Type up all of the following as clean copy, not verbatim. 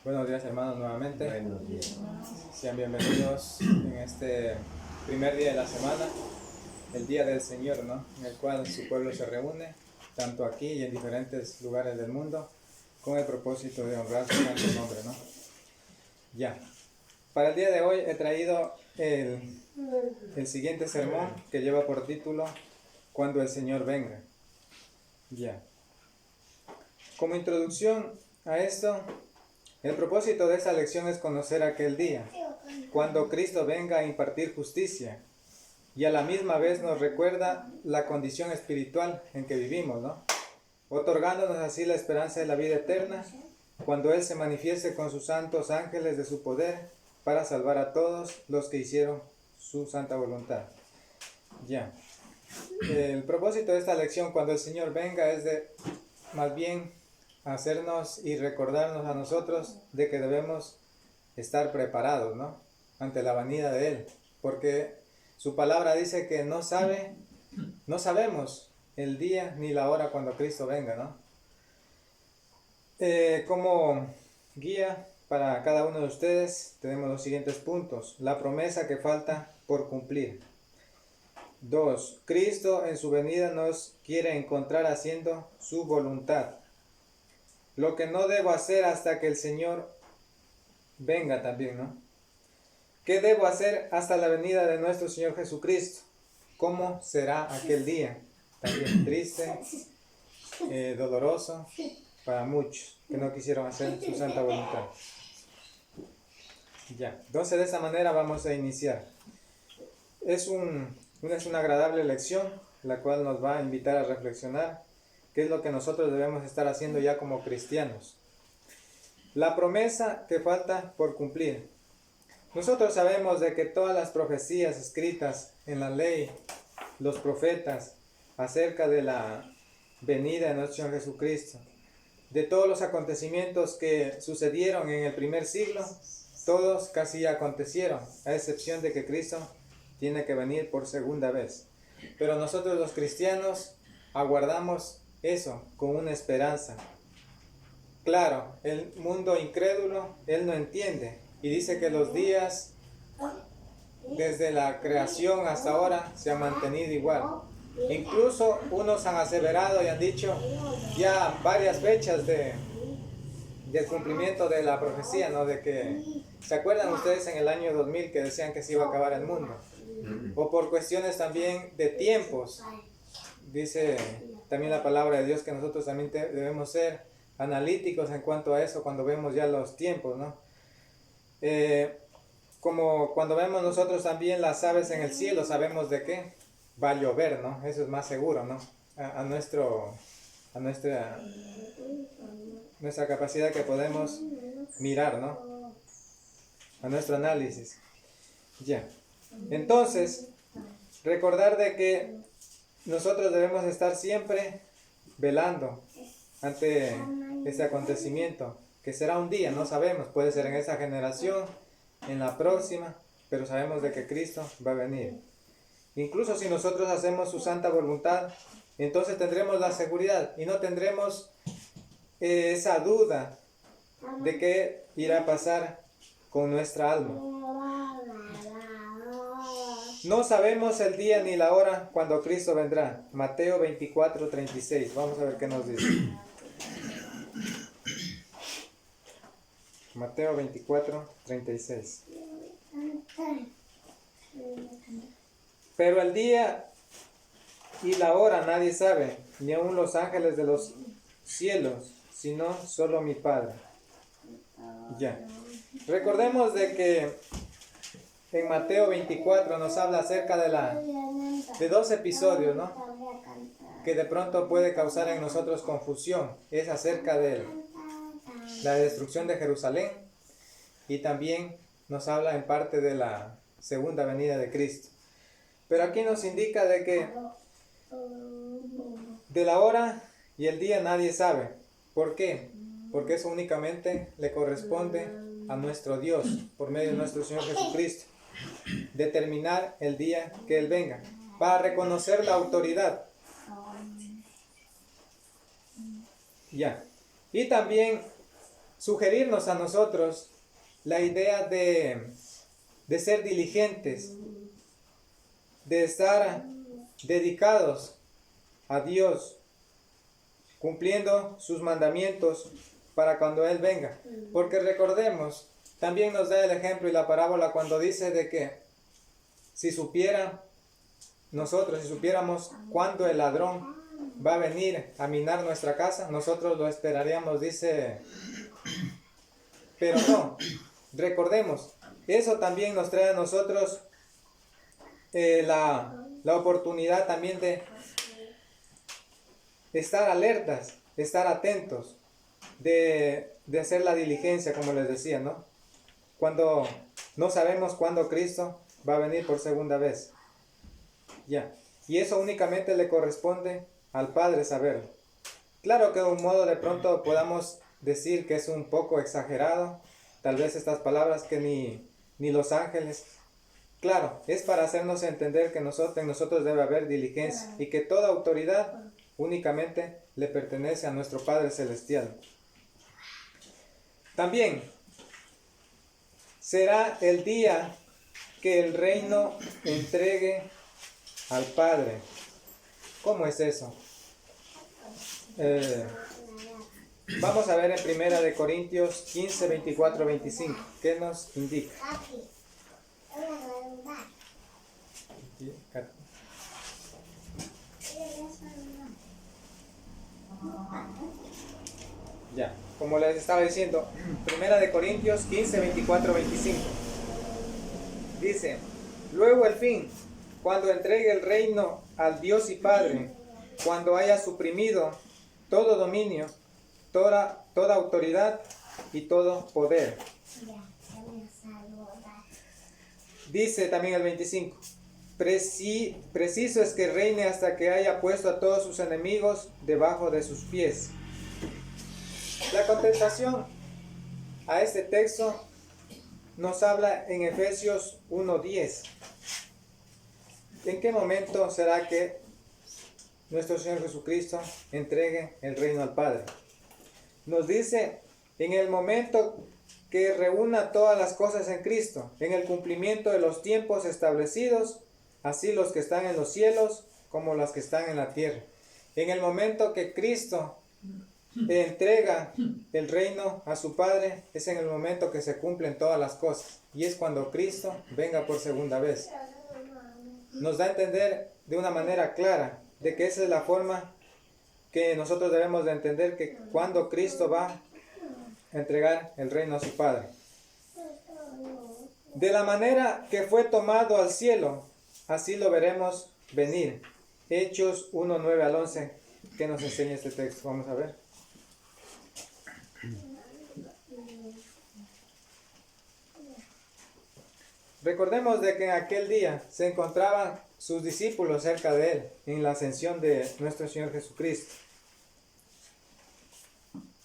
Buenos días, hermanos, nuevamente. Buenos días. Sean bienvenidos en este primer día de la semana, el Día del Señor, ¿no? En el cual su pueblo se reúne, tanto aquí y en diferentes lugares del mundo, con el propósito de honrar su santo nombre, ¿no? Ya. Para el día de hoy he traído el siguiente sermón que lleva por título Cuando el Señor venga. Ya. Como introducción a esto, el propósito de esta lección es conocer aquel día, cuando Cristo venga a impartir justicia, y a la misma vez nos recuerda la condición espiritual en que vivimos, ¿no? Otorgándonos así la esperanza de la vida eterna, cuando Él se manifieste con sus santos ángeles de su poder, para salvar a todos los que hicieron su santa voluntad. Ya. El propósito de esta lección, cuando el Señor venga, es de, más bien, hacernos y recordarnos a nosotros de que debemos estar preparados, ¿no? Ante la venida de Él, porque su palabra dice que no sabemos el día ni la hora cuando Cristo venga, ¿no? Como guía para cada uno de ustedes tenemos los siguientes puntos: la promesa que falta por cumplir. 2. Cristo en su venida nos quiere encontrar haciendo su voluntad. Lo que no debo hacer hasta que el Señor venga también, ¿no? ¿Qué debo hacer hasta la venida de nuestro Señor Jesucristo? ¿Cómo será aquel día? También triste, doloroso para muchos que no quisieron hacer su santa voluntad. Ya, entonces de esta manera vamos a iniciar. Es una agradable lección, la cual nos va a invitar a reflexionar qué es lo que nosotros debemos estar haciendo ya como cristianos. La promesa que falta por cumplir. Nosotros sabemos de que todas las profecías escritas en la ley, los profetas, acerca de la venida de nuestro Señor Jesucristo, de todos los acontecimientos que sucedieron en el primer siglo, todos casi acontecieron, a excepción de que Cristo tiene que venir por segunda vez. Pero nosotros los cristianos aguardamos eso con una esperanza. Claro, el mundo incrédulo, él no entiende y dice que los días desde la creación hasta ahora se han mantenido igual. Incluso unos han aseverado y han dicho ya varias fechas del cumplimiento de la profecía, ¿no? De que, ¿se acuerdan ustedes en el año 2000 que decían que se iba a acabar el mundo? O por cuestiones también de tiempos. Dice también la palabra de Dios que nosotros también debemos ser analíticos en cuanto a eso cuando vemos ya los tiempos, ¿no? Como cuando vemos nosotros también las aves en el cielo, sabemos de qué va a llover, ¿no? Eso es más seguro, ¿no? A nuestra capacidad que podemos mirar, ¿no? A nuestro análisis. Ya. Entonces, recordar de que nosotros debemos estar siempre velando ante este acontecimiento, que será un día, no sabemos, puede ser en esta generación, en la próxima, pero sabemos de que Cristo va a venir. Incluso si nosotros hacemos su santa voluntad, entonces tendremos la seguridad y no tendremos esa duda de qué irá a pasar con nuestra alma. No sabemos el día ni la hora cuando Cristo vendrá. Mateo 24:36. Vamos a ver qué nos dice. Mateo 24:36. Pero el día y la hora nadie sabe, ni aun los ángeles de los cielos, sino solo mi Padre. Ya. Recordemos de que en Mateo 24 nos habla acerca de dos episodios, ¿no? Que de pronto puede causar en nosotros confusión. Es acerca de la destrucción de Jerusalén y también nos habla en parte de la segunda venida de Cristo. Pero aquí nos indica de que de la hora y el día nadie sabe. ¿Por qué? Porque eso únicamente le corresponde a nuestro Dios por medio de nuestro Señor Jesucristo. Determinar el día que Él venga, para reconocer la autoridad. Ya. Y también sugerirnos a nosotros la idea de ser diligentes, de estar dedicados a Dios, cumpliendo sus mandamientos para cuando Él venga. Porque recordemos, también nos da el ejemplo y la parábola cuando dice de que si supiéramos cuándo el ladrón va a venir a minar nuestra casa, nosotros lo esperaríamos, dice. Pero no, recordemos, eso también nos trae a nosotros la oportunidad también de estar alertas, estar atentos, de hacer la diligencia, como les decía, ¿no? Cuando no sabemos cuándo Cristo va a venir por segunda vez. Ya. Y eso únicamente le corresponde al Padre saberlo. Claro que de un modo de pronto podamos decir que es un poco exagerado, tal vez estas palabras que ni los ángeles. Claro, es para hacernos entender que en nosotros debe haber diligencia y que toda autoridad únicamente le pertenece a nuestro Padre Celestial. También será el día que el reino entregue al Padre. ¿Cómo es eso? Vamos a ver en 1 Corintios 15, 24, 25. ¿Qué nos indica? Ya, como les estaba diciendo, 1 Corintios 15, 24, 25. Dice, luego el fin, cuando entregue el reino al Dios y Padre, cuando haya suprimido todo dominio, toda autoridad y todo poder. Dice también el 25, preciso es que reine hasta que haya puesto a todos sus enemigos debajo de sus pies. La contestación a este texto nos habla en Efesios 1:10. ¿En qué momento será que nuestro Señor Jesucristo entregue el reino al Padre? Nos dice, en el momento que reúna todas las cosas en Cristo, en el cumplimiento de los tiempos establecidos, así los que están en los cielos como los que están en la tierra. En el momento que Cristo entrega el reino a su Padre, es en el momento que se cumplen todas las cosas, y es cuando Cristo venga por segunda vez. Nos da a entender de una manera clara de que esa es la forma que nosotros debemos de entender, que cuando Cristo va a entregar el reino a su Padre. De la manera que fue tomado al cielo, así lo veremos venir. Hechos 1, 9 al 11. ¿Qué nos enseña este texto? Vamos a ver. Recordemos de que en aquel día se encontraban sus discípulos cerca de él, en la ascensión de nuestro Señor Jesucristo.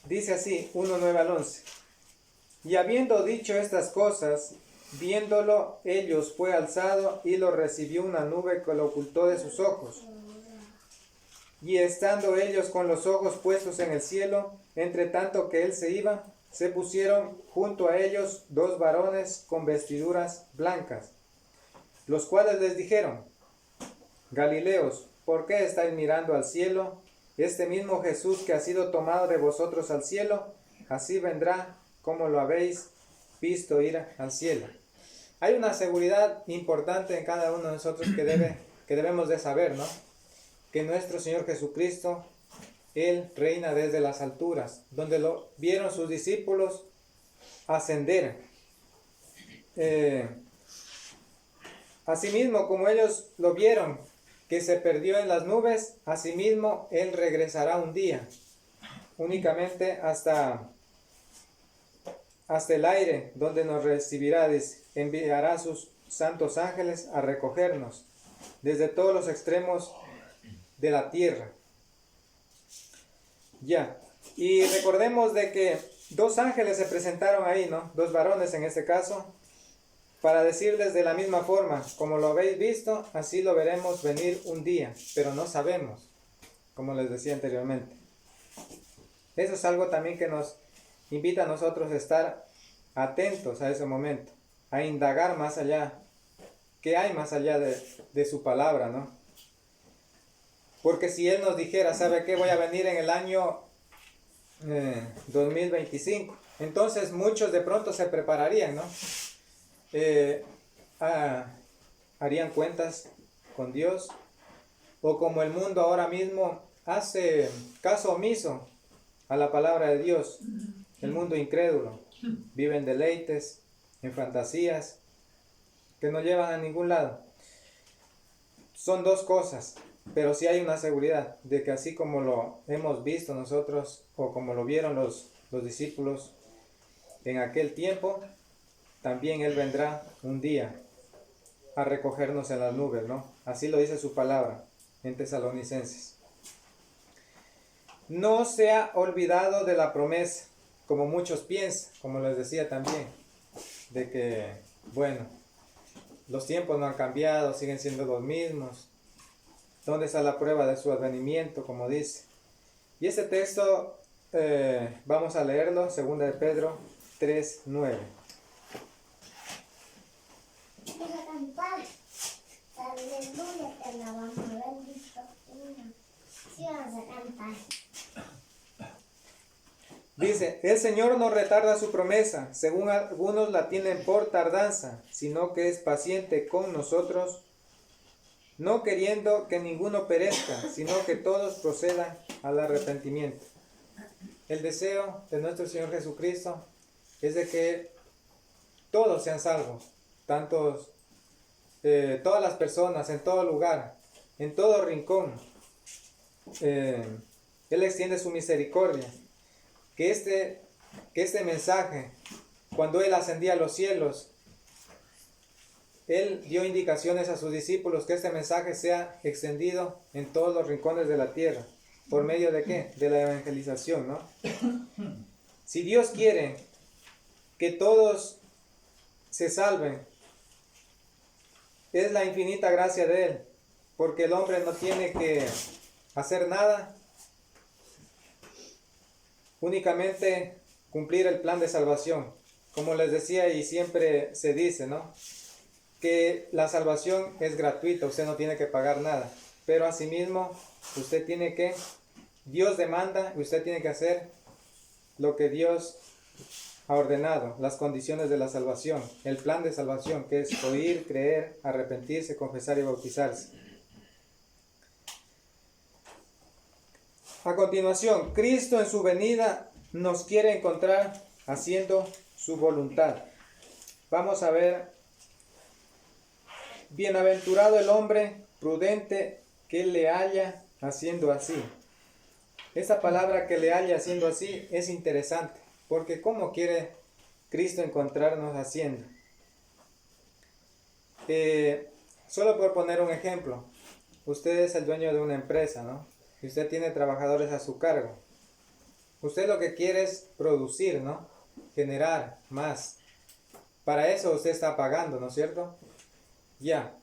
Dice así, 1, 9 al 11. Y habiendo dicho estas cosas, viéndolo ellos, fue alzado y lo recibió una nube que lo ocultó de sus ojos. Y estando ellos con los ojos puestos en el cielo, entre tanto que él se iba, se pusieron junto a ellos 2 varones con vestiduras blancas, los cuales les dijeron, Galileos, ¿por qué estáis mirando al cielo? Este mismo Jesús que ha sido tomado de vosotros al cielo, así vendrá como lo habéis visto ir al cielo. Hay una seguridad importante en cada uno de nosotros que debemos de saber, ¿no? Que nuestro Señor Jesucristo, Él reina desde las alturas, donde lo vieron sus discípulos ascender. Asimismo, como ellos lo vieron, que se perdió en las nubes, asimismo Él regresará un día, únicamente hasta el aire, donde nos recibirá, enviará sus santos ángeles a recogernos desde todos los extremos de la tierra. Ya, y recordemos de que dos ángeles se presentaron ahí, ¿no? Dos varones en este caso, para decirles de la misma forma, como lo habéis visto, así lo veremos venir un día, pero no sabemos, como les decía anteriormente. Eso es algo también que nos invita a nosotros a estar atentos a ese momento, a indagar más allá, qué hay más allá de su palabra, ¿no? Porque si Él nos dijera, ¿sabe qué? Voy a venir en el año 2025, entonces muchos de pronto se prepararían, ¿no? Harían cuentas con Dios, o como el mundo ahora mismo hace caso omiso a la palabra de Dios, el mundo incrédulo, vive en deleites, en fantasías, que no llevan a ningún lado. Son dos cosas, pero sí hay una seguridad de que así como lo hemos visto nosotros, o como lo vieron los discípulos en aquel tiempo, también Él vendrá un día a recogernos en las nubes, ¿no? Así lo dice su palabra en Tesalonicenses. No se ha olvidado de la promesa, como muchos piensan, como les decía también, de que, bueno, los tiempos no han cambiado, siguen siendo los mismos. ¿Dónde está la prueba de su advenimiento, como dice? Y este texto vamos a leerlo, 2 de Pedro 3:9. Aleluya, te alabamos, bendito. Sí, vamos a cantar. Dice, el Señor no retarda su promesa, según algunos la tienen por tardanza, sino que es paciente con nosotros, no queriendo que ninguno perezca, sino que todos procedan al arrepentimiento. El deseo de nuestro Señor Jesucristo es de que todos sean salvos, todas las personas, en todo lugar, en todo rincón. Él extiende su misericordia. Que este mensaje, cuando Él ascendía a los cielos, Él dio indicaciones a sus discípulos que este mensaje sea extendido en todos los rincones de la tierra. ¿Por medio de qué? De la evangelización, ¿no? Si Dios quiere que todos se salven, es la infinita gracia de Él, porque el hombre no tiene que hacer nada, únicamente cumplir el plan de salvación. Como les decía y siempre se dice, ¿no? Que la salvación es gratuita, usted no tiene que pagar nada, pero asimismo usted tiene que, Dios demanda y usted tiene que hacer lo que Dios ha ordenado, las condiciones de la salvación, el plan de salvación, que es oír, creer, arrepentirse, confesar y bautizarse. A continuación, Cristo en su venida nos quiere encontrar haciendo su voluntad. Vamos a ver, bienaventurado el hombre prudente que le halla haciendo así. Esta palabra que le halla haciendo así es interesante, porque ¿cómo quiere Cristo encontrarnos haciendo? Solo por poner un ejemplo, usted es el dueño de una empresa, ¿no? Y usted tiene trabajadores a su cargo. Usted lo que quiere es producir, ¿no? Generar más. Para eso usted está pagando, ¿no es cierto? Ya.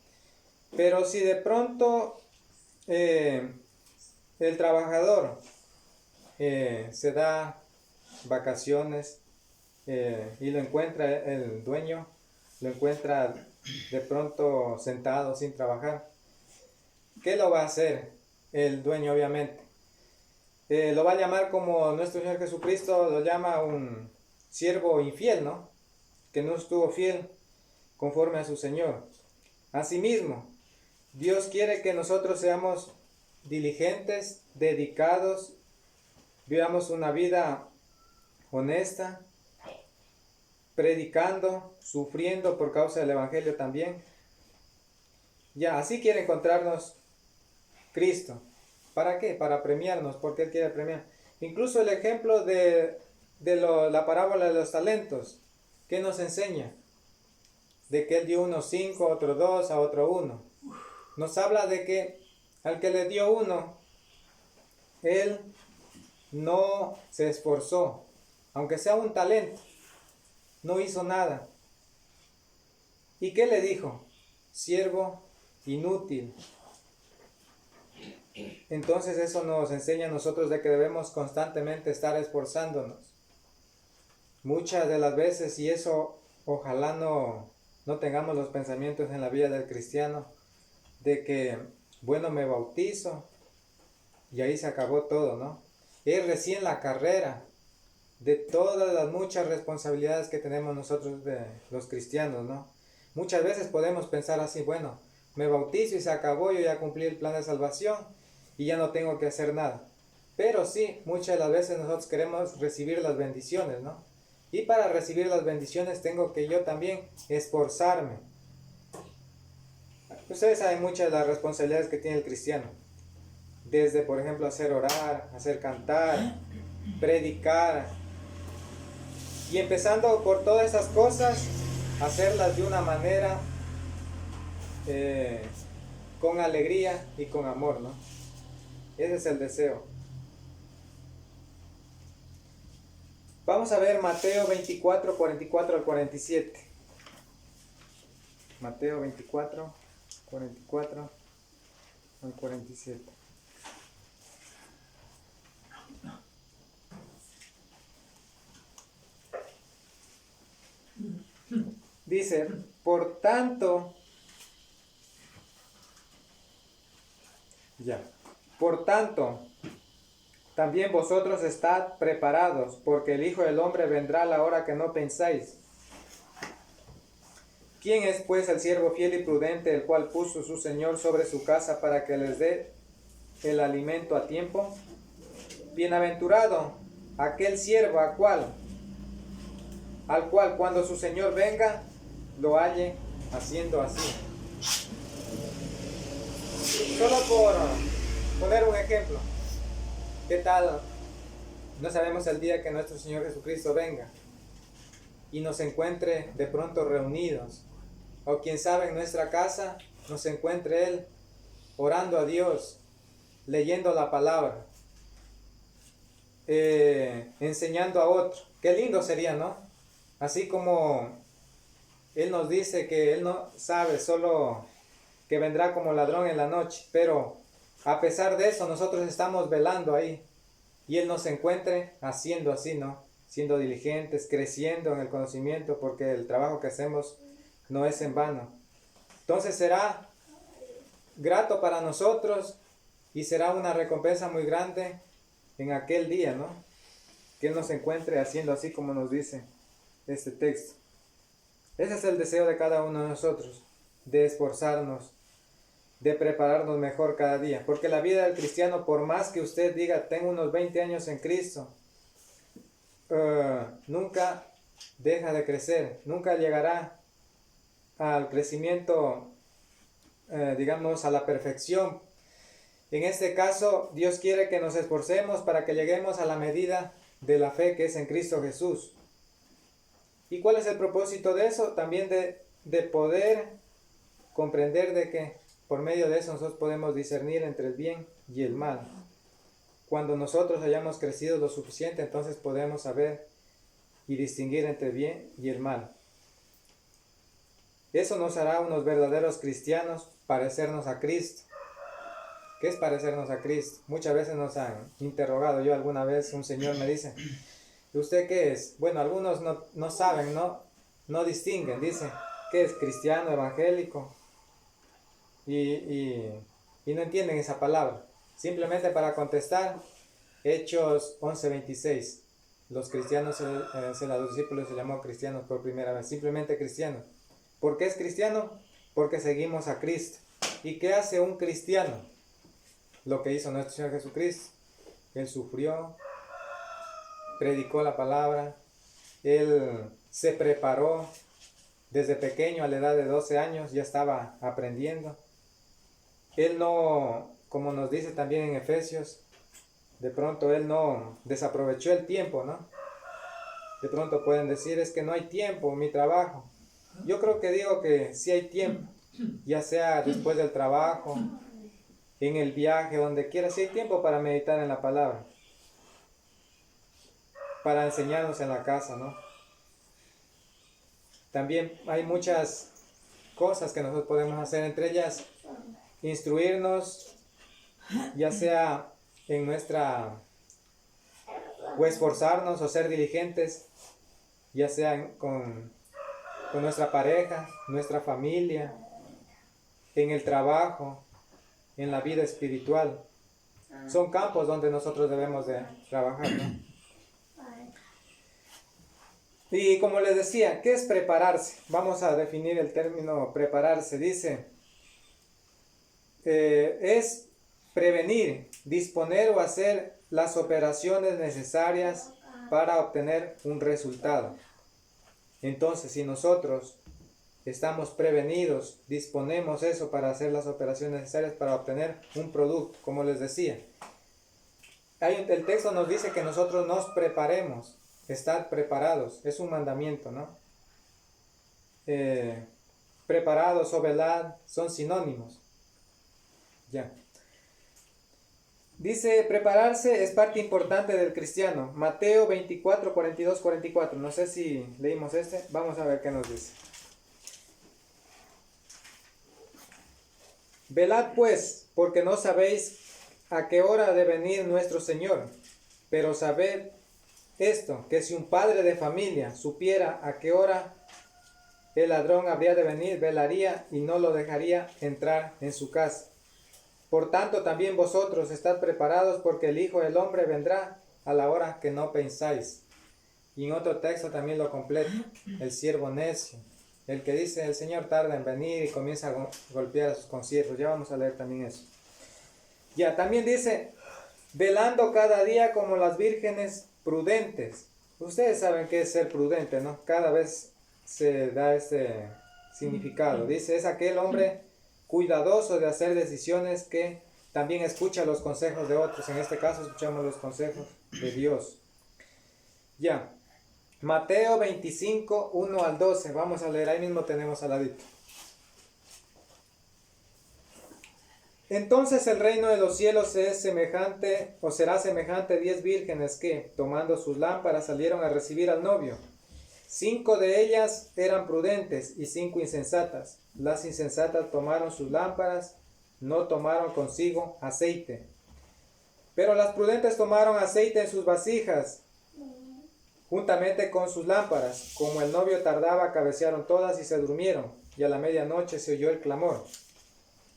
Pero si de pronto el trabajador se da vacaciones y lo encuentra el dueño, lo encuentra de pronto sentado sin trabajar, ¿qué lo va a hacer el dueño? Obviamente lo va a llamar, como nuestro Señor Jesucristo lo llama, un siervo infiel, ¿no? Que no estuvo fiel conforme a su Señor. Asimismo, Dios quiere que nosotros seamos diligentes, dedicados, vivamos una vida honesta, predicando, sufriendo por causa del Evangelio también. Ya, así quiere encontrarnos Cristo. ¿Para qué? Para premiarnos, porque Él quiere premiar. Incluso el ejemplo de la parábola de los talentos, ¿qué nos enseña? De que Él dio unos 5, a otro 2, a otro 1. Nos habla de que al que le dio 1, Él no se esforzó, aunque sea un talento, no hizo nada. ¿Y qué le dijo? Siervo inútil. Entonces eso nos enseña a nosotros de que debemos constantemente estar esforzándonos. Muchas de las veces, y eso ojalá no tengamos los pensamientos en la vida del cristiano, de que, bueno, me bautizo y ahí se acabó todo, ¿no? Es recién la carrera de todas las muchas responsabilidades que tenemos nosotros de los cristianos, ¿no? Muchas veces podemos pensar así, bueno, me bautizo y se acabó, yo ya cumplí el plan de salvación y ya no tengo que hacer nada. Pero sí, muchas de las veces nosotros queremos recibir las bendiciones, ¿no? Y para recibir las bendiciones tengo que yo también esforzarme. Ustedes saben muchas de las responsabilidades que tiene el cristiano. Desde, por ejemplo, hacer orar, hacer cantar, predicar. Y empezando por todas esas cosas, hacerlas de una manera con alegría y con amor, ¿no? Ese es el deseo. Vamos a ver Mateo 24, 44 al 47. Mateo 24, 44 al 47. Dice, por tanto, también vosotros estad preparados, porque el Hijo del Hombre vendrá a la hora que no pensáis. ¿Quién es pues el siervo fiel y prudente, el cual puso su Señor sobre su casa para que les dé el alimento a tiempo? Bienaventurado aquel siervo al cual cuando su Señor venga, lo halle haciendo así. Solo por poner un ejemplo. ¿Qué tal? No sabemos el día que nuestro Señor Jesucristo venga y nos encuentre de pronto reunidos. O quién sabe, en nuestra casa nos encuentre Él orando a Dios, leyendo la palabra, enseñando a otro. Qué lindo sería, ¿no? Así como Él nos dice que Él no sabe, solo que vendrá como ladrón en la noche, pero a pesar de eso nosotros estamos velando ahí y Él nos encuentre haciendo así, ¿no? Siendo diligentes, creciendo en el conocimiento, porque el trabajo que hacemos no es en vano. Entonces será grato para nosotros y será una recompensa muy grande en aquel día, ¿no? Que Él nos encuentre haciendo así como nos dice este texto. Ese es el deseo de cada uno de nosotros, de esforzarnos, de prepararnos mejor cada día. Porque la vida del cristiano, por más que usted diga, tengo unos 20 años en Cristo, nunca deja de crecer, nunca llegará al crecimiento, digamos, a la perfección. En este caso, Dios quiere que nos esforcemos para que lleguemos a la medida de la fe que es en Cristo Jesús. ¿Y cuál es el propósito de eso? También de poder comprender de que por medio de eso nosotros podemos discernir entre el bien y el mal. Cuando nosotros hayamos crecido lo suficiente, entonces podemos saber y distinguir entre el bien y el mal. Eso nos hará unos verdaderos cristianos, parecernos a Cristo. ¿Qué es parecernos a Cristo? Muchas veces nos han interrogado. Yo alguna vez un señor me dice, ¿y usted qué es? Bueno, algunos no saben, no distinguen. Dice, ¿qué es? Cristiano, evangélico. Y no entienden esa palabra. Simplemente para contestar, Hechos 11:26. Los cristianos, los discípulos se llamó cristianos por primera vez. Simplemente cristianos. ¿Por qué es cristiano? Porque seguimos a Cristo. ¿Y qué hace un cristiano? Lo que hizo nuestro Señor Jesucristo. Él sufrió, predicó la palabra, Él se preparó. Desde pequeño, a la edad de 12 años, ya estaba aprendiendo. Él no, como nos dice también en Efesios, de pronto Él no desaprovechó el tiempo, ¿no? De pronto pueden decir, es que no hay tiempo, mi trabajo. Yo creo que digo que sí hay tiempo, ya sea después del trabajo, en el viaje, donde quiera, sí hay tiempo para meditar en la palabra. para enseñarnos en la casa, ¿no? También hay muchas cosas que nosotros podemos hacer, entre ellas instruirnos, ya sea en nuestra, o esforzarnos o ser diligentes, ya sea con nuestra pareja, nuestra familia, en el trabajo, en la vida espiritual. Son campos donde nosotros debemos de trabajar, ¿no? Y como les decía, ¿qué es prepararse? Vamos a definir el término prepararse. Dice, es prevenir, disponer o hacer las operaciones necesarias para obtener un resultado. Entonces, si nosotros estamos prevenidos, disponemos eso para hacer las operaciones necesarias para obtener un producto, como les decía. El texto nos dice que nosotros nos preparemos, estar preparados, es un mandamiento, ¿no? Preparados o velad son sinónimos. Ya. Dice, prepararse es parte importante del cristiano. Mateo 24, 42, 44. No sé si leímos este. Vamos a ver qué nos dice. Velad pues, porque no sabéis a qué hora ha de venir nuestro Señor. Pero sabed esto, que si un padre de familia supiera a qué hora el ladrón habría de venir, velaría y no lo dejaría entrar en su casa. Por tanto, también vosotros estad preparados, porque el Hijo del Hombre vendrá a la hora que no pensáis. Y en otro texto también lo completa, el siervo necio, el que dice, el Señor tarda en venir y comienza a golpear a sus consiervos. Ya vamos a leer también eso. Ya, también dice, velando cada día como las vírgenes prudentes. Ustedes saben qué es ser prudente, ¿no? Cada vez se da este significado. Dice, es aquel hombre cuidadoso de hacer decisiones que también escucha los consejos de otros. En este caso escuchamos los consejos de Dios. Ya. Mateo 25, 1 al 12. Vamos a leer, ahí mismo tenemos al ladito. Entonces el reino de los cielos es semejante, o será semejante a 10 vírgenes que, tomando sus lámparas, salieron a recibir al novio. 5 de ellas eran prudentes y 5 insensatas. Las insensatas tomaron sus lámparas, no tomaron consigo aceite. Pero las prudentes tomaron aceite en sus vasijas, juntamente con sus lámparas. Como el novio tardaba, cabecearon todas y se durmieron, y a la medianoche se oyó el clamor.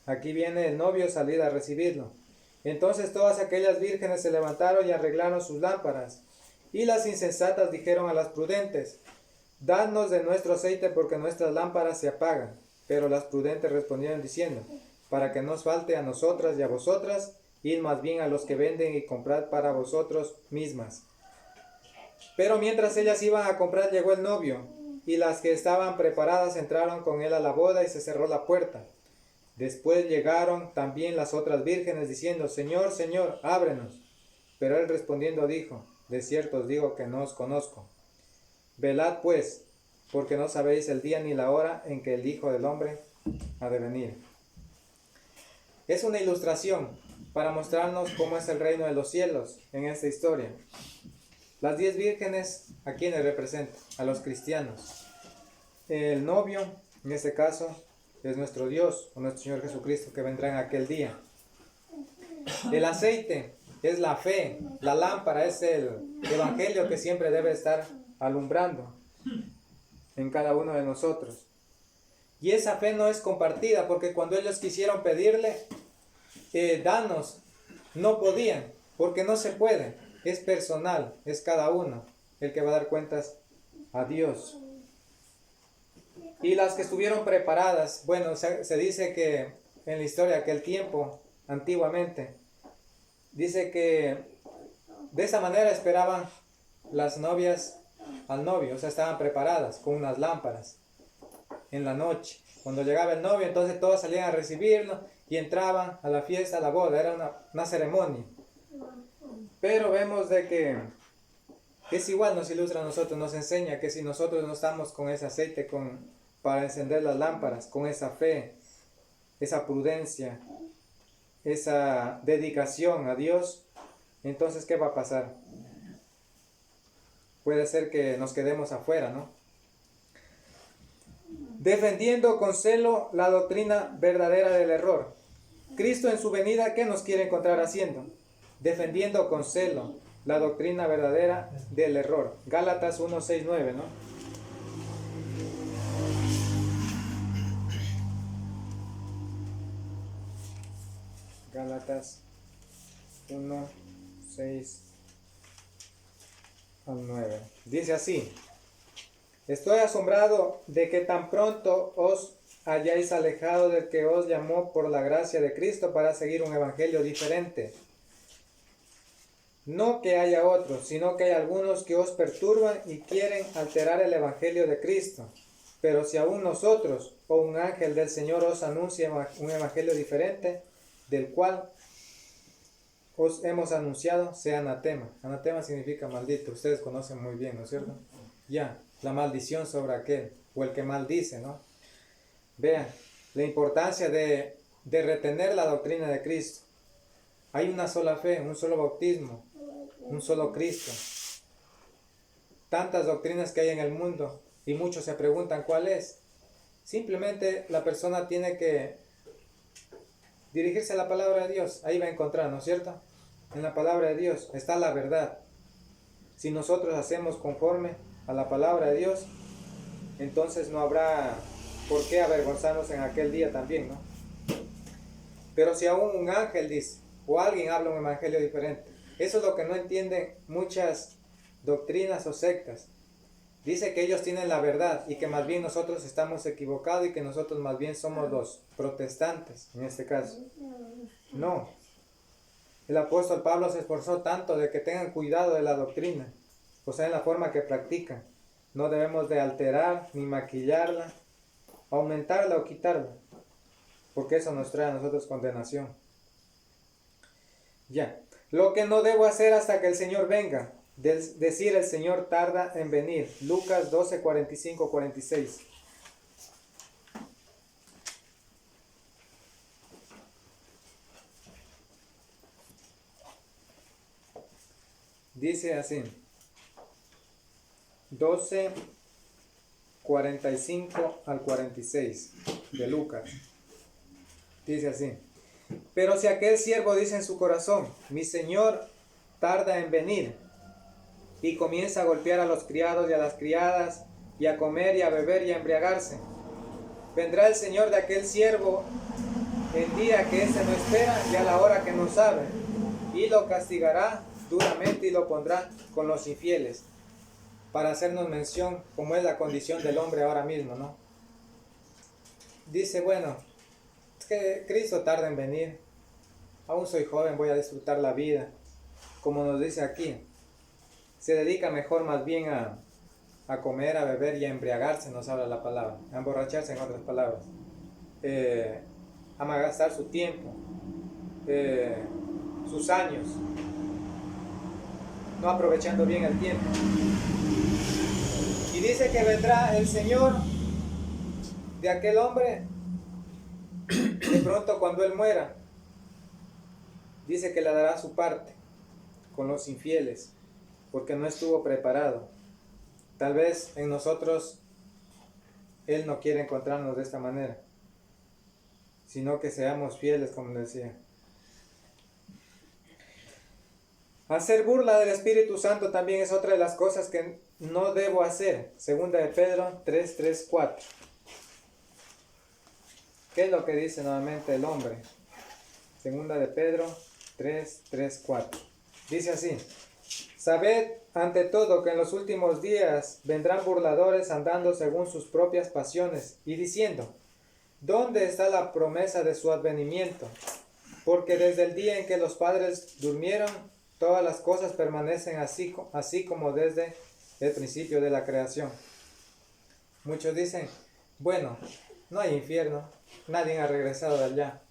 Aquí viene el novio, salid a recibirlo. Entonces todas aquellas vírgenes se levantaron y arreglaron sus lámparas. Y las insensatas dijeron a las prudentes, dadnos de nuestro aceite porque nuestras lámparas se apagan. Pero las prudentes respondieron diciendo, para que nos falte a nosotras y a vosotras, id más bien a los que venden y comprad para vosotros mismas. Pero mientras ellas iban a comprar llegó el novio, y las que estaban preparadas entraron con él a la boda y se cerró la puerta. Después llegaron también las otras vírgenes diciendo, Señor, Señor, ábrenos. Pero él respondiendo dijo, de cierto os digo que no os conozco. Velad pues, porque no sabéis el día ni la hora en que el Hijo del Hombre ha de venir. Es una ilustración para mostrarnos cómo es el reino de los cielos en esta historia. Las 10 vírgenes, ¿a quiénes representan? A los cristianos. El novio, en este caso, es nuestro Dios, o nuestro Señor Jesucristo, que vendrá en aquel día. El aceite es la fe, la lámpara es el evangelio que siempre debe estar alumbrando en cada uno de nosotros. Y esa fe no es compartida, porque cuando ellos quisieron pedirle, danos, no podían, porque no se puede. Es personal, es cada uno el que va a dar cuentas a Dios. Y las que estuvieron preparadas, bueno, se dice que en la historia, aquel tiempo, antiguamente, dice que de esa manera esperaban las novias al novio, o sea, estaban preparadas con unas lámparas en la noche. Cuando llegaba el novio, entonces todos salían a recibirlo y entraban a la fiesta, a la boda, era una ceremonia. Pero vemos de que es igual, nos ilustra a nosotros, nos enseña que si nosotros no estamos con ese aceite para encender las lámparas, con esa fe, esa prudencia, esa dedicación a Dios, entonces ¿qué va a pasar? puede ser que nos quedemos afuera, ¿no? Defendiendo con celo la doctrina verdadera del error. Cristo en su venida, ¿qué nos quiere encontrar haciendo? Defendiendo con celo la doctrina verdadera del error. Gálatas 1, 6, 9, ¿no? Gálatas 1, 6 al 9. Dice así: estoy asombrado de que tan pronto os hayáis alejado del que os llamó por la gracia de Cristo para seguir un evangelio diferente. No que haya otros, sino que hay algunos que os perturban y quieren alterar el evangelio de Cristo. Pero si aún nosotros o un ángel del Señor os anuncia un evangelio diferente, del cual os hemos anunciado, sea anatema. Anatema significa maldito, ustedes conocen muy bien, ¿no es cierto? Ya, la maldición sobre aquel, o el que maldice, ¿no? Vean, la importancia de retener la doctrina de Cristo. Hay una sola fe, un solo bautismo, un solo Cristo. Tantas doctrinas que hay en el mundo y muchos se preguntan cuál es. Simplemente la persona tiene que dirigirse a la palabra de Dios. Ahí va a encontrar, ¿no es cierto? En la palabra de Dios está la verdad. Si nosotros hacemos conforme a la palabra de Dios, entonces no habrá por qué avergonzarnos en aquel día también, ¿no? Pero si aún un ángel dice, o alguien habla un evangelio diferente, eso es lo que no entienden muchas doctrinas o sectas. Dice que ellos tienen la verdad y que más bien nosotros estamos equivocados y que nosotros más bien somos los protestantes, en este caso. No. El apóstol Pablo se esforzó tanto de que tengan cuidado de la doctrina, o sea, en la forma que practican. No debemos de alterar ni maquillarla, aumentarla o quitarla, porque eso nos trae a nosotros condenación. Ya. Lo que no debo hacer hasta que el Señor venga. Decir el Señor tarda en venir. Lucas 12, 45, 46. Dice así. 12, 45 al 46 de Lucas. Dice así: pero si aquel siervo dice en su corazón, mi Señor tarda en venir, y comienza a golpear a los criados y a las criadas, y a comer y a beber y a embriagarse, vendrá el Señor de aquel siervo en día que éste no espera y a la hora que no sabe, y lo castigará duramente y lo pondrá con los infieles, para hacernos mención cómo es la condición del hombre ahora mismo, ¿no? Dice, bueno, es que Cristo tarda en venir, aún soy joven, voy a disfrutar la vida, como nos dice aquí. Se dedica mejor más bien a comer, a beber y a embriagarse, nos habla la palabra, a emborracharse en otras palabras, a malgastar su tiempo, sus años, no aprovechando bien el tiempo. Y dice que vendrá el Señor de aquel hombre de pronto cuando él muera. Dice que le dará su parte con los infieles, porque no estuvo preparado. Tal vez en nosotros Él no quiere encontrarnos de esta manera, sino que seamos fieles, como decía. Hacer burla del Espíritu Santo también es otra de las cosas que no debo hacer. Segunda de Pedro 3, 3, 4. ¿Qué es lo que dice nuevamente el hombre? Segunda de Pedro 3, 3, 4. Dice así: sabed ante todo que en los últimos días vendrán burladores andando según sus propias pasiones y diciendo, ¿dónde está la promesa de su advenimiento? Porque desde el día en que los padres durmieron, todas las cosas permanecen así como desde el principio de la creación. Muchos dicen, bueno, no hay infierno, nadie ha regresado de allá.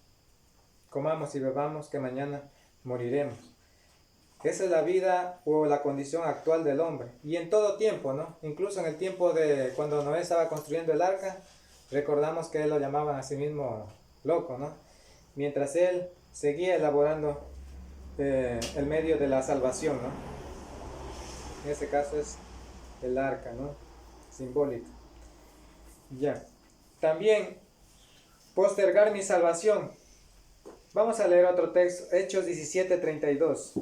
Comamos y bebamos que mañana moriremos. Esa es la vida o la condición actual del hombre. Y en todo tiempo, ¿no? Incluso en el tiempo de cuando Noé estaba construyendo el arca, recordamos que él lo llamaban a sí mismo loco, ¿no? Mientras él seguía elaborando el medio de la salvación, ¿no? En este caso es el arca, ¿no? Simbólica. Ya. También, postergar mi salvación. Vamos a leer otro texto, Hechos 17:32.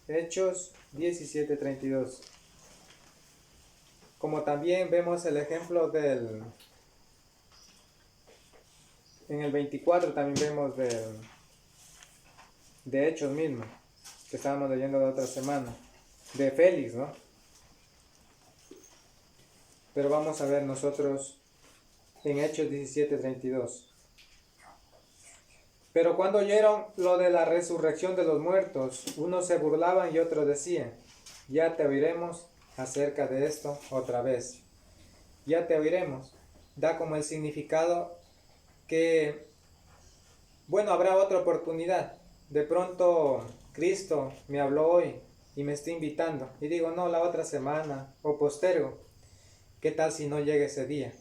Hechos 17:32. Como también vemos el ejemplo en el 24 también vemos de Hechos mismo, que estábamos leyendo la otra semana, de Félix, ¿no? Pero vamos a ver nosotros en Hechos 17:32. Pero cuando oyeron lo de la resurrección de los muertos, unos se burlaban y otros decían, ya te oiremos acerca de esto otra vez. Ya te oiremos. Da como el significado que, bueno, habrá otra oportunidad. De pronto Cristo me habló hoy y me está invitando. Y digo, no, la otra semana o postergo. ¿Qué tal si no llega ese día?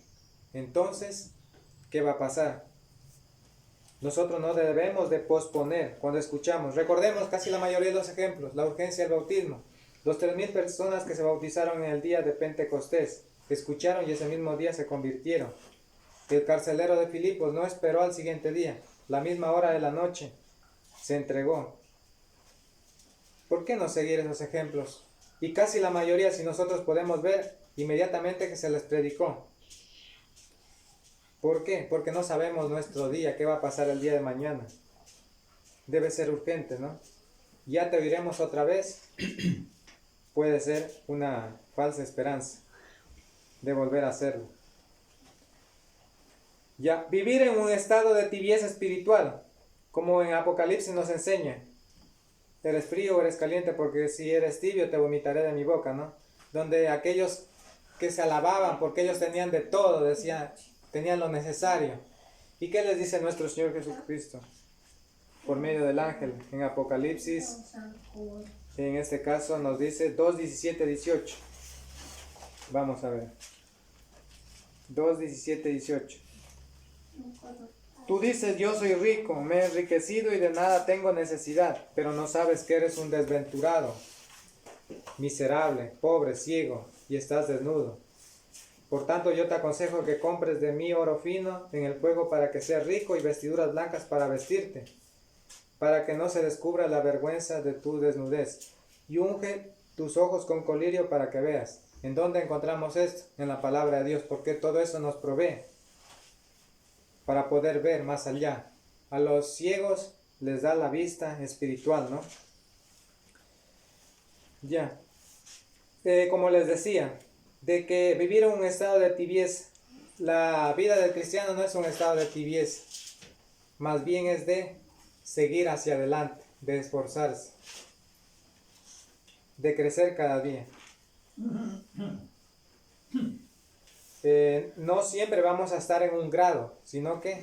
Entonces, ¿qué va a pasar? Nosotros no debemos de posponer cuando escuchamos. Recordemos casi la mayoría de los ejemplos. La urgencia del bautismo. Los 3,000 personas que se bautizaron en el día de Pentecostés escucharon y ese mismo día se convirtieron. El carcelero de Filipos no esperó al siguiente día. La misma hora de la noche se entregó. ¿Por qué no seguir esos ejemplos? Y casi la mayoría, si nosotros podemos ver, inmediatamente que se les predicó. ¿Por qué? Porque no sabemos nuestro día, qué va a pasar el día de mañana. Debe ser urgente, ¿no? Ya te oiremos otra vez. Puede ser una falsa esperanza de volver a hacerlo. Ya, vivir en un estado de tibieza espiritual, como en Apocalipsis nos enseña. Eres frío o eres caliente, porque si eres tibio te vomitaré de mi boca, ¿no? Donde aquellos que se alababan porque ellos tenían de todo, decían, tenían lo necesario. ¿Y qué les dice nuestro Señor Jesucristo? Por medio del ángel, en Apocalipsis, en este caso nos dice 2:17-18. Vamos a ver. 2:17-18. Tú dices, yo soy rico, me he enriquecido y de nada tengo necesidad, pero no sabes que eres un desventurado, miserable, pobre, ciego, y estás desnudo. Por tanto, yo te aconsejo que compres de mí oro fino en el fuego para que seas rico y vestiduras blancas para vestirte, para que no se descubra la vergüenza de tu desnudez. Y unge tus ojos con colirio para que veas. ¿En dónde encontramos esto? En la palabra de Dios, porque todo eso nos provee para poder ver más allá. A los ciegos les da la vista espiritual, ¿no? Ya. Como les decía, de que vivir en un estado de tibieza, la vida del cristiano no es un estado de tibieza, más bien es de seguir hacia adelante, de esforzarse, de crecer cada día. No siempre vamos a estar en un grado, sino que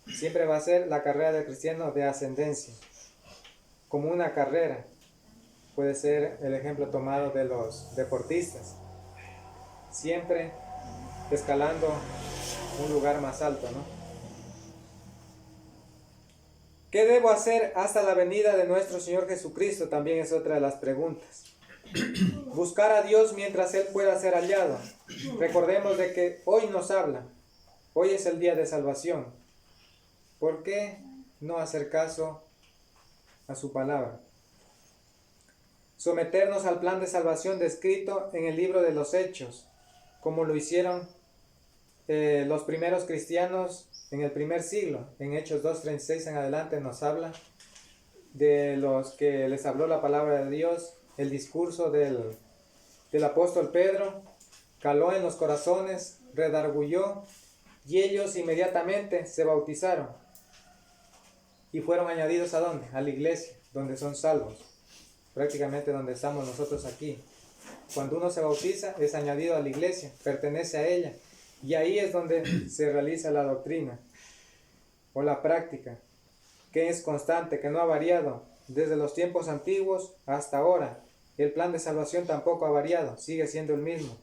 siempre va a ser la carrera del cristiano de ascendencia, como una carrera. Puede ser el ejemplo tomado de los deportistas, siempre escalando un lugar más alto, ¿no? ¿Qué debo hacer hasta la venida de nuestro Señor Jesucristo? También es otra de las preguntas. Buscar a Dios mientras Él pueda ser hallado. Recordemos de que hoy nos habla. Hoy es el día de salvación. ¿Por qué no hacer caso a su palabra? Someternos al plan de salvación descrito en el libro de los Hechos, como lo hicieron los primeros cristianos en el primer siglo. En Hechos 2:36 en adelante nos habla de los que les habló la palabra de Dios. El discurso del apóstol Pedro caló en los corazones, redarguyó, y ellos inmediatamente se bautizaron y fueron añadidos ¿a dónde? A la iglesia, donde son salvos, prácticamente donde estamos nosotros aquí. Cuando uno se bautiza es añadido a la iglesia, pertenece a ella, y ahí es donde se realiza la doctrina o la práctica, que es constante, que no ha variado desde los tiempos antiguos hasta ahora. El plan de salvación tampoco ha variado, sigue siendo el mismo.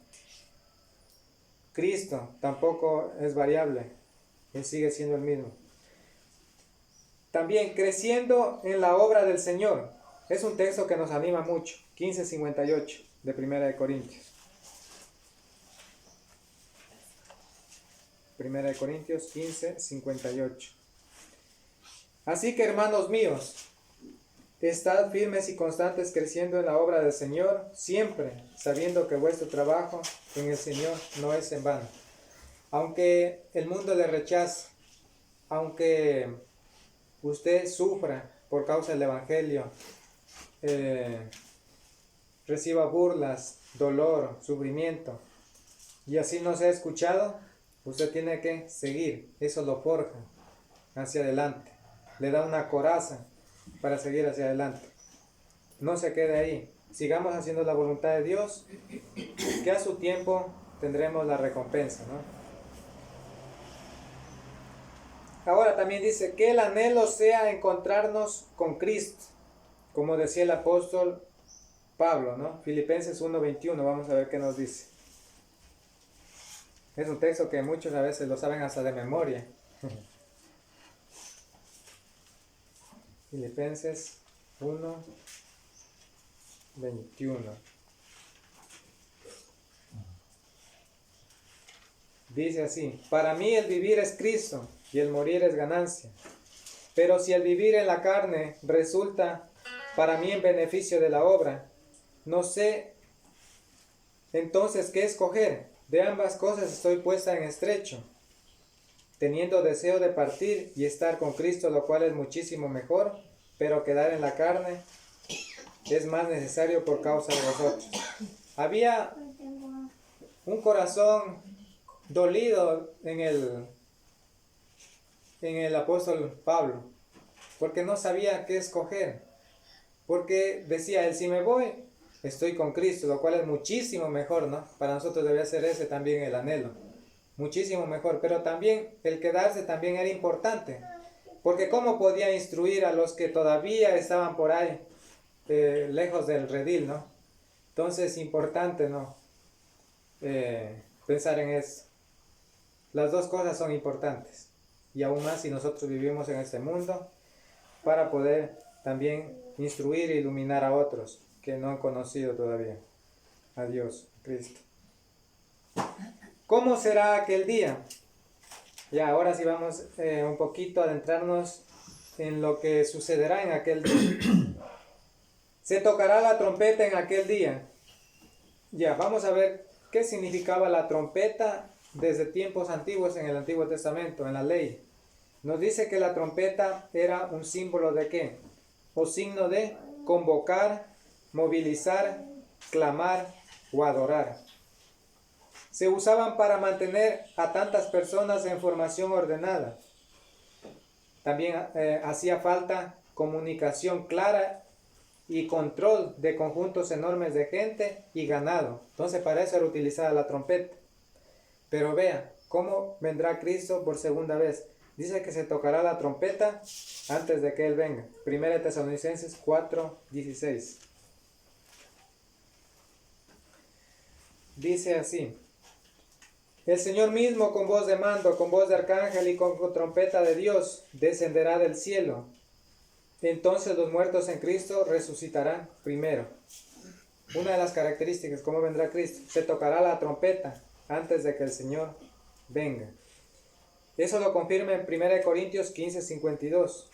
Cristo tampoco es variable, Él sigue siendo el mismo. También creciendo en la obra del Señor. Es un texto que nos anima mucho, 15:58 de 1 de Corintios. 1 Corintios 15, 58. Así que, hermanos míos, estad firmes y constantes creciendo en la obra del Señor, siempre sabiendo que vuestro trabajo en el Señor no es en vano. Aunque el mundo le rechace, aunque usted sufra por causa del Evangelio, reciba burlas, dolor, sufrimiento, y así no sea escuchado, usted tiene que seguir. Eso lo forja hacia adelante, le da una coraza para seguir hacia adelante. No se quede ahí, sigamos haciendo la voluntad de Dios, que a su tiempo tendremos la recompensa, ¿no? Ahora también dice que el anhelo sea encontrarnos con Cristo, como decía el apóstol Pablo, ¿no? Filipenses 1:21, vamos a ver qué nos dice. Es un texto que muchos a veces lo saben hasta de memoria. Filipenses 1:21. Dice así: para mí el vivir es Cristo y el morir es ganancia. Pero si el vivir en la carne resulta para mí en beneficio de la obra, no sé entonces qué escoger. De ambas cosas estoy puesta en estrecho, teniendo deseo de partir y estar con Cristo, lo cual es muchísimo mejor, pero quedar en la carne es más necesario por causa de vosotros. Había un corazón dolido en el apóstol Pablo, porque no sabía qué escoger, porque decía él: si me voy, estoy con Cristo, lo cual es muchísimo mejor, ¿no? Para nosotros debe ser ese también el anhelo, muchísimo mejor, pero también el quedarse también era importante, porque cómo podía instruir a los que todavía estaban por ahí, lejos del redil, ¿no? Entonces, importante, ¿no? Pensar en eso. Las dos cosas son importantes, y aún más si nosotros vivimos en este mundo, para poder también instruir e iluminar a otros que no han conocido todavía a Dios, Cristo. ¿Cómo será aquel día? Ya, ahora sí vamos un poquito a adentrarnos en lo que sucederá en aquel día. Se tocará la trompeta en aquel día. Ya, vamos a ver qué significaba la trompeta desde tiempos antiguos en el Antiguo Testamento, en la ley. Nos dice que la trompeta era un símbolo de ¿qué? O signo de convocar, movilizar, clamar o adorar. Se usaban para mantener a tantas personas en formación ordenada. También hacía falta comunicación clara y control de conjuntos enormes de gente y ganado. Entonces para eso era utilizada la trompeta. Pero vea, ¿cómo vendrá Cristo por segunda vez? Dice que se tocará la trompeta antes de que Él venga. 1 Tesalonicenses 4:16. Dice así: el Señor mismo con voz de mando, con voz de arcángel y con trompeta de Dios descenderá del cielo. Entonces los muertos en Cristo resucitarán primero. Una de las características, ¿cómo vendrá Cristo? Se tocará la trompeta antes de que el Señor venga. Eso lo confirma en 1 Corintios 15:52.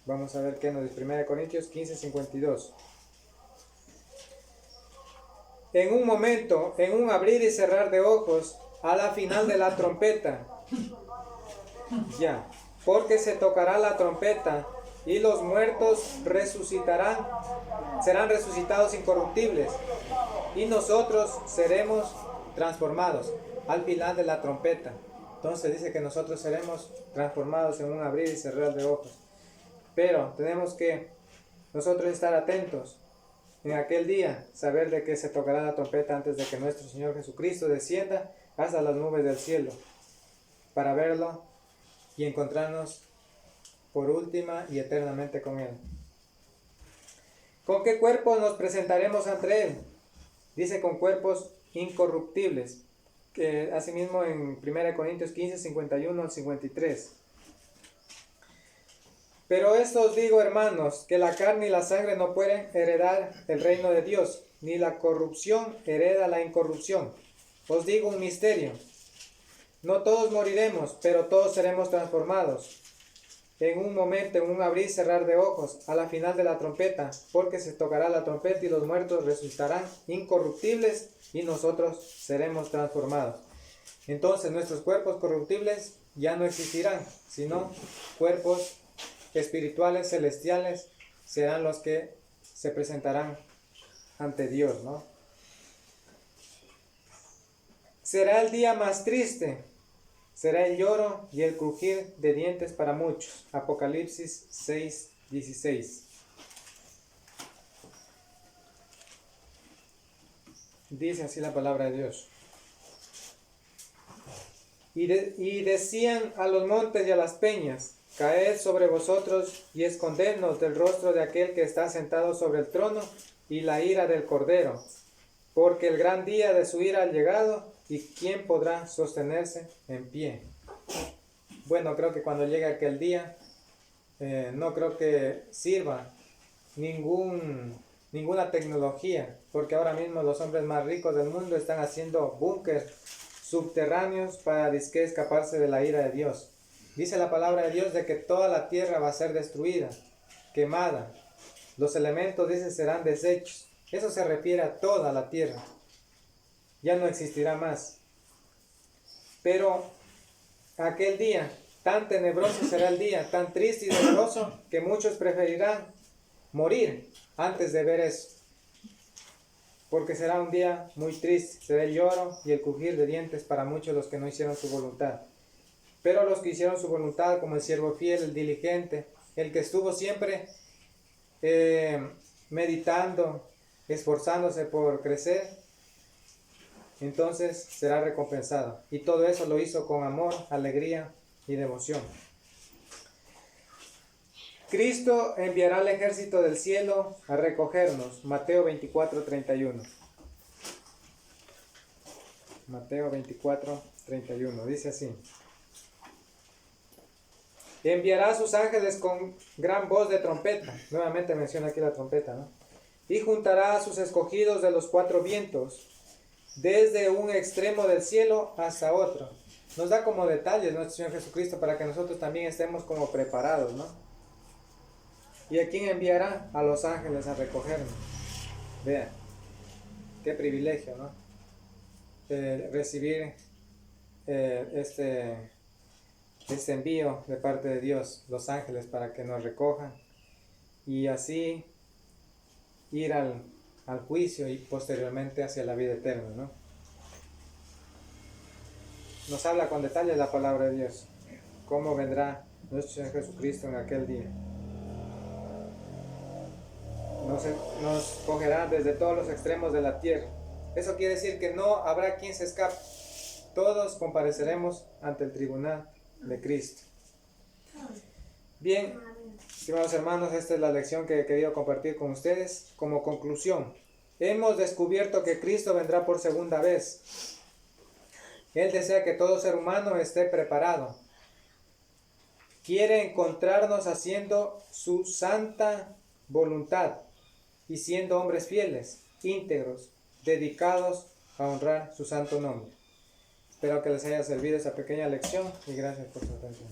Vamos a ver qué nos dice 1 Corintios 15:52. En un momento, en un abrir y cerrar de ojos, a la final de la trompeta, ya, porque se tocará la trompeta y los muertos resucitarán, serán resucitados incorruptibles, y nosotros seremos transformados al final de la trompeta. Entonces dice que nosotros seremos transformados en un abrir y cerrar de ojos. Pero tenemos que nosotros estar atentos en aquel día, saber de que se tocará la trompeta antes de que nuestro Señor Jesucristo descienda hasta las nubes del cielo, para verlo y encontrarnos por última y eternamente con Él. ¿Con qué cuerpo nos presentaremos ante Él? Dice con cuerpos incorruptibles, que asimismo en 1 Corintios 15:51 al 53. Pero esto os digo, hermanos, que la carne y la sangre no pueden heredar el reino de Dios, ni la corrupción hereda la incorrupción. Os digo un misterio: No todos moriremos, pero todos seremos transformados. En un momento, en un abrir y cerrar de ojos, a la final de la trompeta, porque se tocará la trompeta y los muertos resucitarán incorruptibles y nosotros seremos transformados. Entonces nuestros cuerpos corruptibles ya no existirán, sino cuerpos espirituales, celestiales, serán los que se presentarán ante Dios, ¿no? Será el día más triste, será el lloro y el crujir de dientes para muchos. Apocalipsis 6:16. Dice así la palabra de Dios. Y decían a los montes y a las peñas, caed sobre vosotros y escondednos del rostro de aquel que está sentado sobre el trono y la ira del Cordero, porque el gran día de su ira ha llegado, y ¿quién podrá sostenerse en pie? Bueno, creo que cuando llegue aquel día, no creo que sirva ninguna tecnología, porque ahora mismo los hombres más ricos del mundo están haciendo búnkers subterráneos para disque escaparse de la ira de Dios. Dice la palabra de Dios de que toda la tierra va a ser destruida, quemada. Los elementos, dice, serán deshechos. Eso se refiere a toda la tierra. Ya no existirá más. Pero aquel día, tan tenebroso será el día, tan triste y doloroso, que muchos preferirán morir antes de ver eso. Porque será un día muy triste, será el lloro y el crujir de dientes para muchos los que no hicieron su voluntad. Pero los que hicieron su voluntad, como el siervo fiel, el diligente, el que estuvo siempre meditando, esforzándose por crecer, entonces será recompensado. Y todo eso lo hizo con amor, alegría y devoción. Cristo enviará al ejército del cielo a recogernos. Mateo 24:31. Mateo 24:31. Dice así. Enviará a sus ángeles con gran voz de trompeta. Nuevamente menciona aquí la trompeta, ¿no? Y juntará a sus escogidos de los cuatro vientos, desde un extremo del cielo hasta otro. Nos da como detalles nuestro Señor Jesucristo para que nosotros también estemos como preparados, ¿no? ¿Y a quién enviará? A los ángeles a recogernos. Vean, qué privilegio, ¿no? Recibir este envío de parte de Dios, los ángeles, para que nos recojan y así ir al juicio y posteriormente hacia la vida eterna, ¿no? Nos habla con detalle la palabra de Dios, cómo vendrá nuestro Señor Jesucristo en aquel día. Nos cogerá desde todos los extremos de la tierra. Eso quiere decir que no habrá quien se escape. Todos compareceremos ante el tribunal de Cristo. Bien, estimados hermanos, esta es la lección que he querido compartir con ustedes. Como conclusión, hemos descubierto que Cristo vendrá por segunda vez. Él desea que todo ser humano esté preparado. Quiere encontrarnos haciendo su santa voluntad y siendo hombres fieles, íntegros, dedicados a honrar su santo nombre. Espero que les haya servido esa pequeña lección y gracias por su atención.